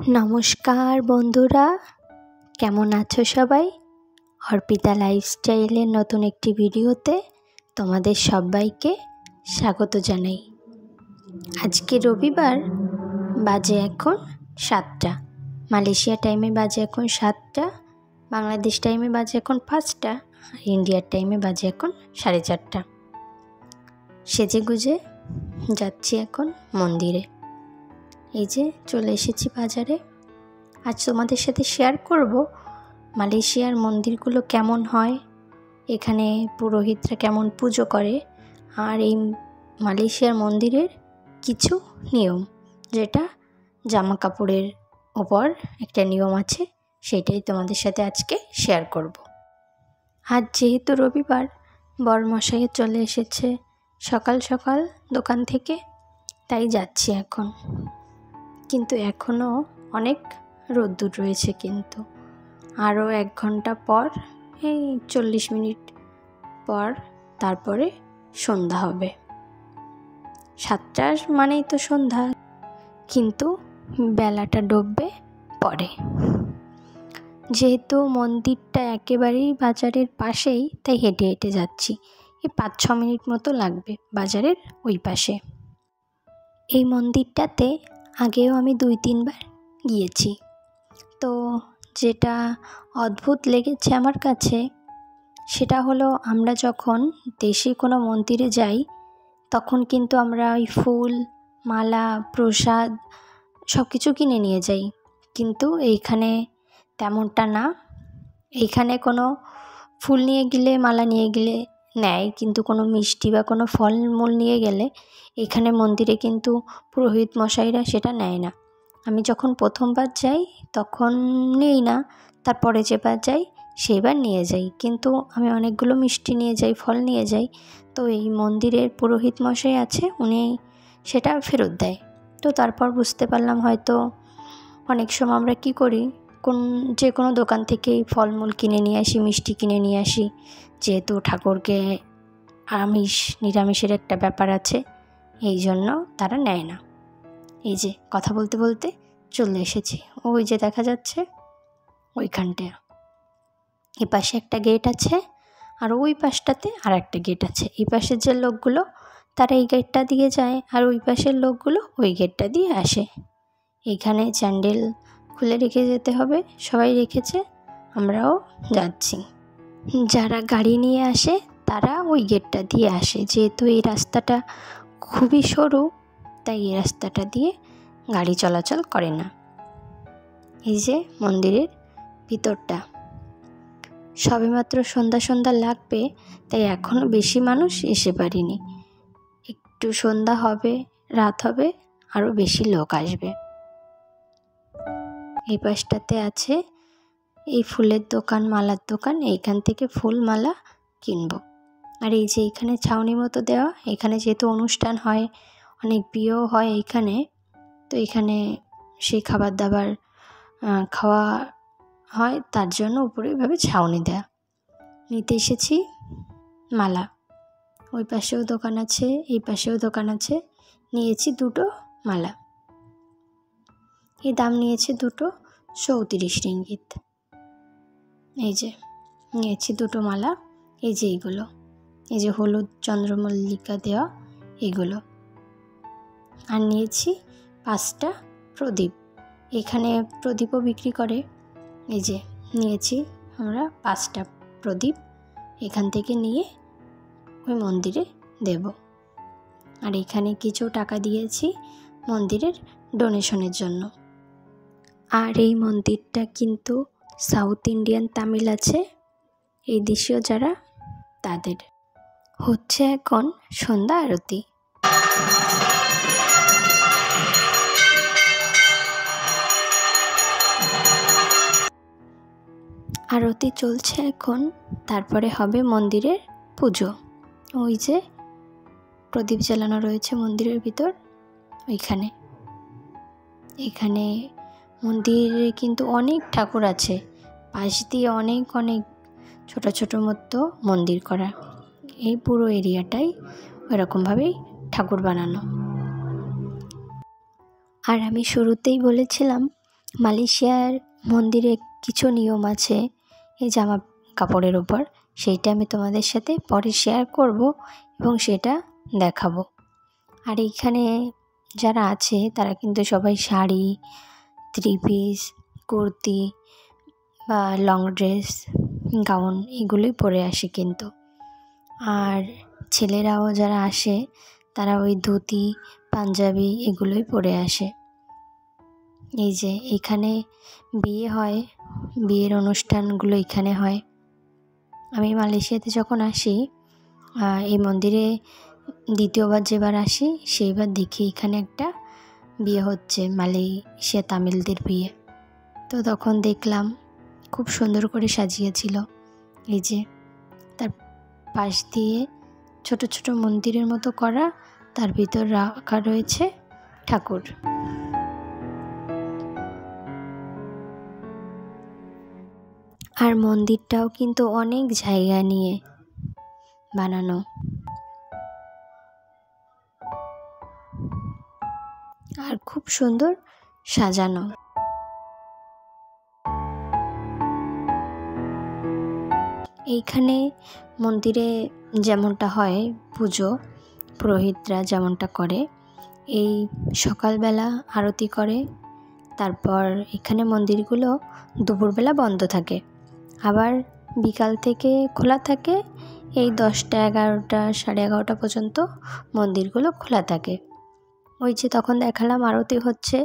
নমস্কার বন্ধুরা, কেমন আছো সবাই? অর্পিতা লাইফস্টাইলের নতুন একটি ভিডিওতে তোমাদের সবাইকে স্বাগত জানাই। আজকে রবিবার, বাজে এখন 7টা। মালয়েশিয়া টাইমে বাজে এখন 7টা, বাংলাদেশ টাইমে বাজে এখন 5টা, আর ইন্ডিয়ার টাইমে বাজে এখন 4:30। সেজে গুজে যাচ্ছি এখন মন্দিরে। এই যে চলে এসেছি বাজারে। আজ তোমাদের সাথে শেয়ার করব মালয়েশিয়ার মন্দিরগুলো কেমন হয়, এখানে পুরোহিতরা কেমন পুজো করে, আর এই মালয়েশিয়ার মন্দিরের কিছু নিয়ম, যেটা জামা কাপড়ের ওপর একটা নিয়ম আছে, সেটাই তোমাদের সাথে আজকে শেয়ার করব। আজ যেহেতু রবিবার, বরমশাইও চলে এসেছে সকাল সকাল দোকান থেকে, তাই যাচ্ছি এখন। কিন্তু এখনও অনেক রোদ্দুর রয়েছে, কিন্তু আরও 1 ঘন্টা পর, এই 40 মিনিট পর তারপরে সন্ধ্যা হবে। 7টা মানেই তো সন্ধ্যা, কিন্তু বেলাটা ডুববে পরে। যেহেতু মন্দিরটা একেবারেই বাজারের পাশেই, তাই হেঁটে হেঁটে যাচ্ছি। এই 5-6 মিনিট মতো লাগবে বাজারের ওই পাশে। এই মন্দিরটাতে আগেও আমি 2-3 বার গিয়েছি। তো যেটা অদ্ভুত লেগেছে আমার কাছে, সেটা হলো আমরা যখন দেশে কোনো মন্দিরে যাই, তখন কিন্তু আমরা ওই ফুল, মালা, প্রসাদ সব কিছু কিনে নিয়ে যাই। কিন্তু এইখানে তেমনটা না। এইখানে কোনো ফুল নিয়ে গেলে, মালা নিয়ে গেলে নেয়, কিন্তু কোনো মিষ্টি বা কোনো ফলমূল নিয়ে গেলে এখানে মন্দিরে কিন্তু পুরোহিত মশাইরা সেটা নেয় না। আমি যখন প্রথমবার যাই তখন নেই না, তারপরে যেবার যাই সেইবার নিয়ে যাই। কিন্তু আমি অনেকগুলো মিষ্টি নিয়ে যাই, ফল নিয়ে যাই। তো এই মন্দিরের পুরোহিত মশাই আছে, উনি সেটা ফেরত দেয়। তো তারপর বুঝতে পারলাম হয়তো অনেক সময় আমরা কী করি, যে কোনো দোকান থেকেই ফলমূল কিনে নিয়ে আসি, মিষ্টি কিনে নিয়ে আসি, যেহেতু ঠাকুরকে আমিষ নিরামিষের একটা ব্যাপার আছে, এই জন্য তারা নেয় না। এই যে কথা বলতে বলতে চলে এসেছি, ওই যে দেখা যাচ্ছে ওইখানটা। এই পাশে একটা গেট আছে, আর ওই পাশটাতে আর একটা গেট আছে। এই পাশের যে লোকগুলো তারা এই গেটটা দিয়ে যায়, আর ওই পাশের লোকগুলো ওই গেটটা দিয়ে আসে। এখানে স্যান্ডেল খুলে রেখে যেতে হবে, সবাই রেখেছে, আমরাও যাচ্ছি। যারা গাড়ি নিয়ে আসে তারা ওই গেটটা দিয়ে আসে। যেহেতু এই রাস্তাটা খুবই সরু, তাই এই রাস্তাটা দিয়ে গাড়ি চলাচল করে না। এই যে মন্দিরের ভিতরটা, সবেমাত্র সন্ধ্যা সন্ধ্যা লাগবে, তাই এখনও বেশি মানুষ এসে পারেনি। একটু সন্ধ্যা হবে, রাত হবে, আরও বেশি লোক আসবে। এই পাশটাতে আছে এই ফুলের দোকান, মালার দোকান, এইখান থেকে ফুল মালা কিনবো। আর এই যে এইখানে ছাউনি মতো দেওয়া, এখানে যেহেতু অনুষ্ঠান হয়, অনেক বিয়েও হয় এইখানে, তো এখানে সেই খাবার দাবার খাওয়া হয়, তার জন্য উপরে এভাবে ছাউনি দেয়া। নিতে এসেছি মালা। ওই পাশেও দোকান আছে, এই পাশেও দোকান আছে। নিয়েছি 2টো মালা। এই দাম নিয়েছে দুটো 34 রিঙ্গিত। এই যে নিয়েছি 2টো মালা। এই যে এইগুলো, এই যে হলুদ চন্দ্রমল্লিকা দেওয়া এগুলো। আর নিয়েছি 5টা প্রদীপ। এখানে প্রদীপও বিক্রি করে। এই যে নিয়েছি আমরা 5টা প্রদীপ, এখান থেকে নিয়ে ওই মন্দিরে দেব। আর এখানে কিছু টাকা দিয়েছি মন্দিরের ডোনেশনের জন্য। আর এই মন্দিরটা কিন্তু সাউথ ইন্ডিয়ান তামিল আছে, এই দেশীয় যারা, তাদের। হচ্ছে এখন সন্ধ্যা আরতি। আরতি চলছে এখন, তারপরে হবে মন্দিরের পুজো। ওই যে প্রদীপ জ্বালানো রয়েছে মন্দিরের ভিতর, ওইখানে। এখানে মন্দিরে কিন্তু অনেক ঠাকুর আছে, পাশ দিয়ে অনেক অনেক ছোট ছোট মতো মন্দির করা। এই পুরো এরিয়াটাই ওরকমভাবেই ঠাকুর বানানো। আর আমি শুরুতেই বলেছিলাম মালয়েশিয়ার মন্দিরে কিছু নিয়ম আছে এই জামা কাপড়ের ওপর, সেইটা আমি তোমাদের সাথে পরে শেয়ার করব এবং সেটা দেখাবো। আর এইখানে যারা আছে তারা কিন্তু সবাই শাড়ি, থ্রি পিস, কুর্তি বা লং ড্রেস, গাউন এগুলোই পরে আসে কিন্তু। আর ছেলেরাও যারা আসে তারা ওই ধুতি, পাঞ্জাবি এগুলোই পরে আসে। এই যে এখানে বিয়ে হয়, বিয়ের অনুষ্ঠানগুলো এখানে হয়। আমি মালয়েশিয়াতে যখন আসি, এই মন্দিরে দ্বিতীয়বার যেবার আসি সেইবার দেখি এখানে একটা বিয়ে হচ্ছে, মালয়েশিয়া তামিলদের বিয়ে। তো তখন দেখলাম খুব সুন্দর করে সাজিয়েছিল। এই যে তার পাশ দিয়ে ছোট ছোট মন্দিরের মতো করা, তার ভিতর রাখা রয়েছে ঠাকুর। আর মন্দিরটাও কিন্তু অনেক জায়গা নিয়ে বানানো। আর খুব সুন্দর সাজানো। এইখানে মন্দিরে যেমনটা হয় পুজো, পুরোহিতরা যেমনটা করে, এই সকালবেলা আরতি করে, তারপর এখানে মন্দিরগুলো দুপুরবেলা বন্ধ থাকে, আবার বিকাল থেকে খোলা থাকে। এই 10টা, 11টা, 11:30 পর্যন্ত মন্দিরগুলো খোলা থাকে। ওই যে তখন দেখালাম আরতি হচ্ছে,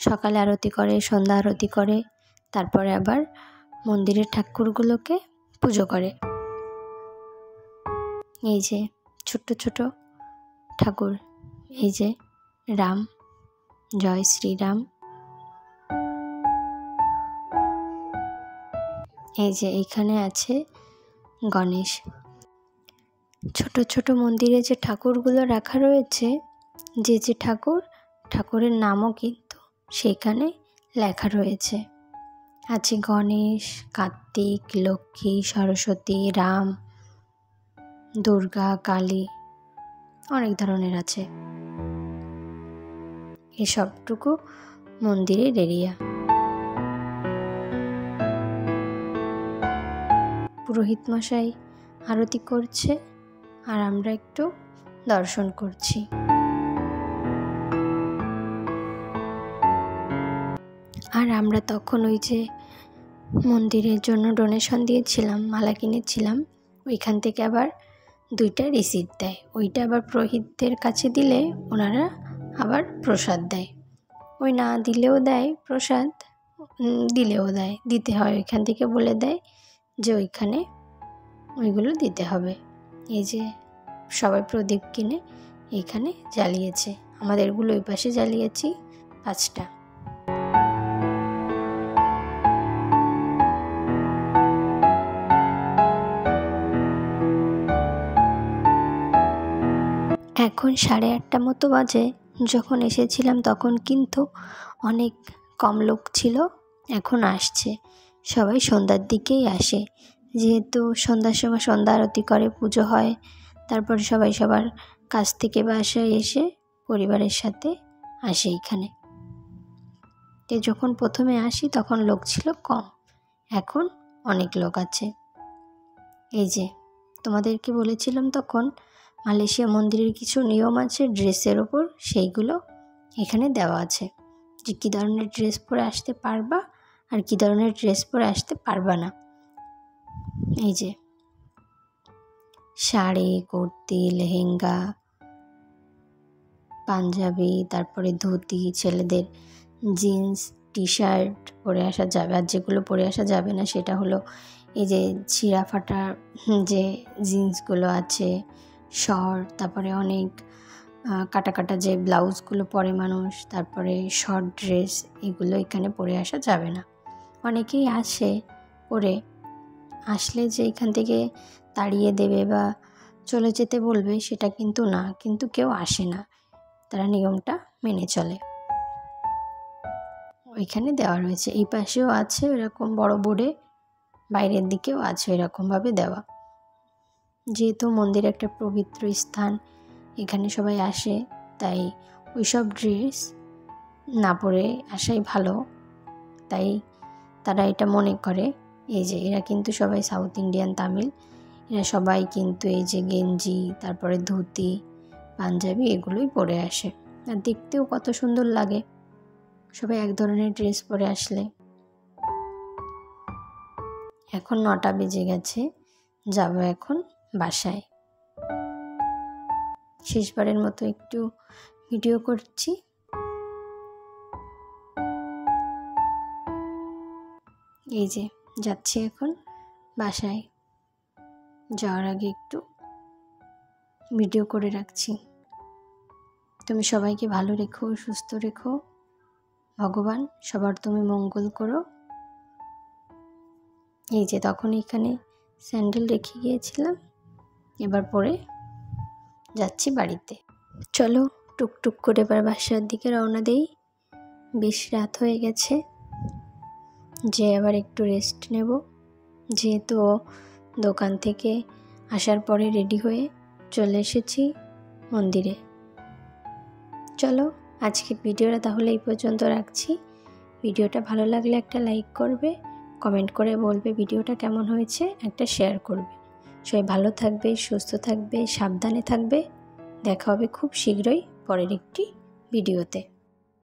সকালে আরতি করে, সন্ধ্যা আরতি করে, তারপরে আবার মন্দিরের ঠাকুরগুলোকে পুজো করে। এই যে ছোট্ট ছোট ঠাকুর, এই যে রাম, জয় শ্রীরাম। এই যে এইখানে আছে গণেশ। ছোট ছোট মন্দিরে যে ঠাকুরগুলো রাখা রয়েছে, যে যে ঠাকুরের নামও কিন্তু সেইখানে লেখা রয়েছে। আছে গণেশ, কার্তিক, লক্ষ্মী, সরস্বতী, রাম, দুর্গা, কালী, অনেক ধরনের আছে। এসবটুকু মন্দিরের এরিয়া। পুরোহিত মশাই আরতি করছে আর আমরা একটু দর্শন করছি। আর আমরা তখন ওই যে মন্দিরের জন্য ডোনেশন দিয়েছিলাম, মালা কিনেছিলাম, ওইখান থেকে আবার 2টা রিসিপ্ট দেয়। ওইটা আবার পুরোহিতদের কাছে দিলে ওনারা আবার প্রসাদ দেয়। ওই না দিলেও দেয় প্রসাদ, দিলেও দেয়, দিতে হয়, ওইখান থেকে বলে দেয় যে ওইখানে ওইগুলো দিতে হবে। এই যে সবাই প্রদীপ কিনে এইখানে জ্বালিয়েছে, আমাদেরগুলো ওই পাশে জ্বালিয়েছি 5টা। এখন 8:30 মতো বাজে। যখন এসেছিলাম তখন কিন্তু অনেক কম লোক ছিল, এখন আসছে। সবাই সন্ধ্যার দিকেই আসে, যেহেতু সন্ধ্যার সময় সন্ধ্যা আরতি করে, পুজো হয়, তারপর সবাই সবার কাছ থেকে বাসায় এসে পরিবারের সাথে আসে এইখানে। তো যখন প্রথমে আসি তখন লোক ছিল কম, এখন অনেক লোক আছে। এই যে তোমাদেরকে বলেছিলাম তখন মালয়েশিয়া মন্দিরের কিছু নিয়ম আছে ড্রেসের ওপর, সেইগুলো এখানে দেওয়া আছে, যে কী ধরনের ড্রেস পরে আসতে পারবা আর কী ধরনের ড্রেস পরে আসতে পারবা না। এই যে শাড়ি, কুর্তি, লেহেঙ্গা, পাঞ্জাবি, তারপরে ধুতি, ছেলেদের জিন্স, টি শার্ট পরে আসা যাবে। আর যেগুলো পরে আসা যাবে না সেটা হলো এই যে ছিঁড়া ফাটা যে জিন্সগুলো আছে, শর্ট, তারপরে অনেক কাটা কাটা যে ব্লাউজগুলো পরে মানুষ, তারপরে শর্ট ড্রেস, এগুলো এখানে পরে আসা যাবে না। অনেকেই আসে পরে, আসলে যে এখান থেকে তাড়িয়ে দেবে বা চলে যেতে বলবে সেটা কিন্তু না, কিন্তু কেউ আসে না, তারা নিয়মটা মেনে চলে। ওইখানে দেওয়া রয়েছে, এই পাশেও আছে এরকম বড় বোর্ডে, বাইরের দিকেও আছে এরকমভাবে দেওয়া। যেহেতু মন্দির একটা পবিত্র স্থান, এখানে সবাই আসে, তাই ওইসব ড্রেস না পরে আসাই ভালো। তাই তারা এটা মনে করে। এই যে এরা কিন্তু সবাই সাউথ ইন্ডিয়ান তামিল, এরা সবাই কিন্তু এই যে গেঞ্জি, তারপরে ধুতি, পাঞ্জাবি এগুলোই পরে আসে। আর দেখতেও কত সুন্দর লাগে সবাই এক ধরনের ড্রেস পরে আসলে। এখন 9টা বেজে গেছে, যাব এখন বাসায়। শেষবারের মতো একটু ভিডিও করছি। এই যে যাচ্ছি এখন বাসায়, যাওয়ার আগে একটু ভিডিও করে রাখছি। তুমি সবাইকে ভালো রেখো, সুস্থ রেখো, ভগবান সবার তুমি মঙ্গল করো। এই যে তখন এখানে স্যান্ডেল রেখে গিয়েছিলাম, এবার পরে যাচ্ছি বাড়িতে। চলো টুকটুক করে এবার বাসার দিকে রওনা দেই। বেশ রাত হয়ে গেছে, যে আবার একটু রেস্ট নেব, যেহেতু দোকান থেকে আসার পরে রেডি হয়ে চলে এসেছি মন্দিরে। চলো আজকের ভিডিওটা তাহলে এই পর্যন্ত রাখছি। ভিডিওটা ভালো লাগলে একটা লাইক করবে, কমেন্ট করে বলবে ভিডিওটা কেমন হয়েছে, একটা শেয়ার করবে। সবাই ভালো থাকবে, সুস্থ থাকবে, সাবধানে থাকবে। দেখা হবে খুব শীঘ্রই পরের একটি ভিডিওতে।